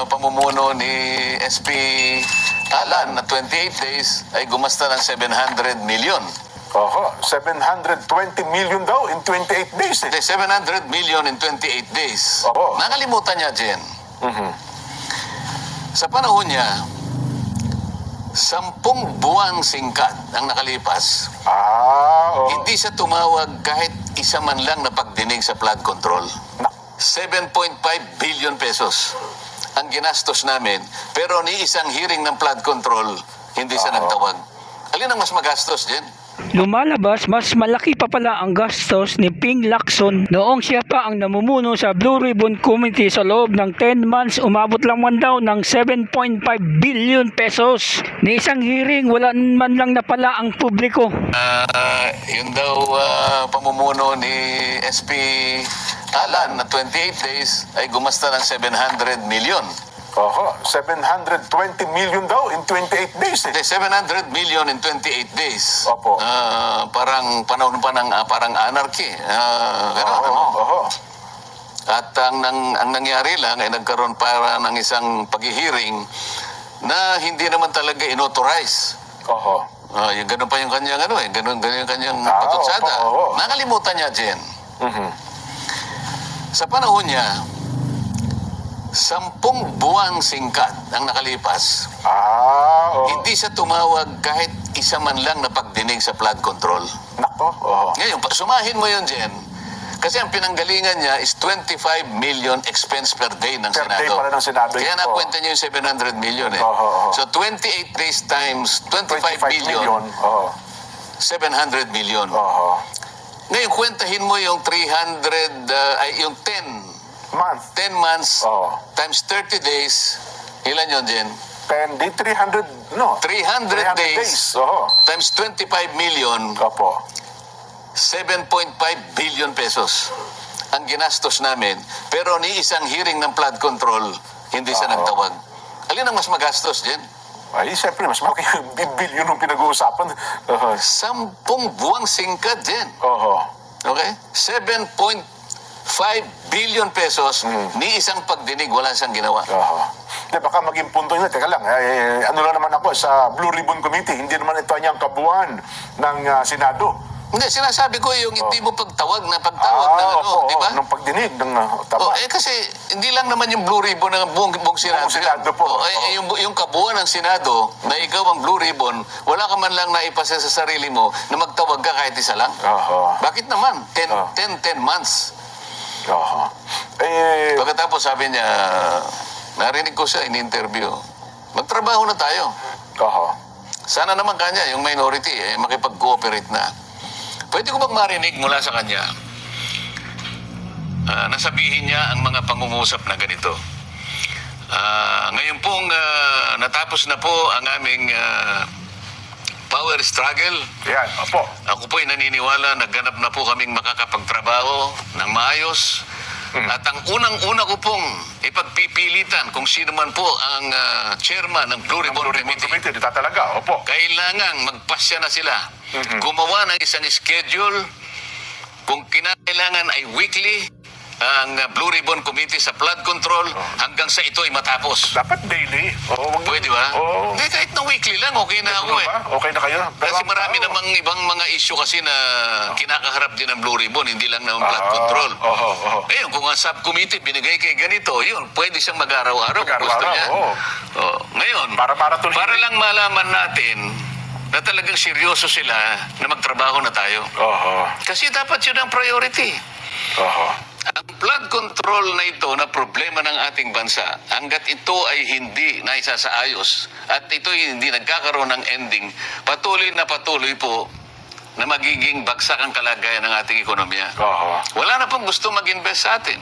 pamumuno ni SP Alan na 28 days ay gumasta ng 700 million. Oho, 720 million daw in 28 days eh. Hindi, 700 million in 28 days. Oo. Nakalimutan niya, Jen. Mhm. Sa panahon niya, 10 buwang singkat ang nakalipas. Oo. Hindi siya tumawag kahit isa man lang na pagdinig sa flood control. Na- 7.5 billion pesos ang ginastos namin, pero ni isang hearing ng flood control, hindi siya Oo. nagtawag. Alin ang mas magastos, Jen? Lumalabas, mas malaki pa pala ang gastos ni Ping Lacson noong siya pa ang namumuno sa Blue Ribbon Committee sa loob ng 10 months. Umabot lang man daw ng 7.5 billion pesos. Ni isang hearing, wala man lang napala ang publiko. Yun daw pamumuno ni SP Alan na 28 days ay gumasta ng 700 million. Oho, 720 million daw in 28 days eh. Hindi, 700 million in 28 days. Opo. Parang panahon pa ng parang anarchy. Ganun, Oho, ano? oho. At ang nangyari lang ay nagkaroon para ng isang pag-hearing na hindi naman talaga inauthorize. Oho. Yung ganun pa yung kanyang ganun yung kanyang Ah, patutsada. opo, oo. Nakalimutan niya, Jen. Mhm. Sa panahon niya, 10 buwang singkat ang nakalipas. Oo. Hindi siya tumawag kahit isa man lang na pagdinig sa flood control. Nako, oho. Ngayon, sumahin mo yun, Jen. Kasi ang pinanggalingan niya is 25 million expense per day ng Per Senado. day pala ng Senado. Kaya Oo. nakwenta niyo yung 700 million eh. Oo, oo. So 28 days times 25 million, Oho. 700 million. Oho. Ngayon, kwentahin mo yung 300, yung 10 Month. months Oo. times 30 days. Ilan yun, Jen? 10 day, 300, no? 300 days Oho. times 25 million, Opo. 7.5 billion pesos ang ginastos namin. Pero ni isang hearing ng flood control, hindi siya Oo. nagtawag. Alin ang mas magastos, Jen? Ay, siyempre, mas malaki yung billion yung pinag-uusapan. Oho. 10 buwang singkat, Jen. Oho. Okay? 7.5 billion pesos, ni isang pagdinig, wala siyang ginawa. Oho. Di, baka maging punto nyo, teka lang, ano lang naman ako sa Blue Ribbon Committee, hindi naman ito ang kabuuan ng Senado. Hindi, sinasabi ko yung hindi mo pagtawag ng ano, di ba? Ng pagdinig, ng tama. Kasi hindi lang naman yung Blue Ribbon ng buong Senado. Buong Senado po. Yung kabuuan ng Senado na ikaw ang Blue Ribbon, wala ka man lang naipasa sa sarili mo na magtawag ka kahit isa lang. Oho. Bakit naman? 10 Oh. 10 months. Oho. Pagkatapos sabi niya, narinig ko siya in interview, magtrabaho na tayo. Oho. Sana naman kanya, yung minority, makipag-cooperate na. Pwede ko bang marinig mula sa kanya? Nasabihin niya ang mga pangungusap na ganito. Ngayon pong natapos na po ang aming power struggle. Yan, opo. Ako po ay naniniwala na ganap na po kaming makakapagtrabaho ng maayos. At ang unang-una ko pong ipagpipilitan kung sino man po ang chairman ng Blue Ribbon Committee. Committee, dito talaga, opo. Kailangang magpasya na sila. Gumawa ng isang schedule. Kung kinakailangan ay weekly ang Blue Ribbon Committee sa flood control hanggang sa ito ay matapos. Dapat daily. Oo, Pwede ba? Oo. Hindi, kahit na weekly lang, okay na ako eh. Okay na kayo? Kasi marami namang ibang mga issue kasi na kinakaharap din ng Blue Ribbon, hindi lang naman flood control. Oho, oho. Ngayon, kung ang subcommittee binigay kay ganito, yun, pwede siyang mag-araw-araw kung gusto niya. Ngayon, Para tuloy. para lang malaman natin na talagang seryoso sila na magtrabaho na tayo. Oho. Kasi dapat yun ang priority. Oho. Ang flood control na ito na problema ng ating bansa, hanggat ito ay hindi naisasaayos at ito ay hindi nagkakaroon ng ending, patuloy po na magiging bagsak ang kalagayan ng ating ekonomiya. Oho. Wala na pong gusto mag-invest sa atin.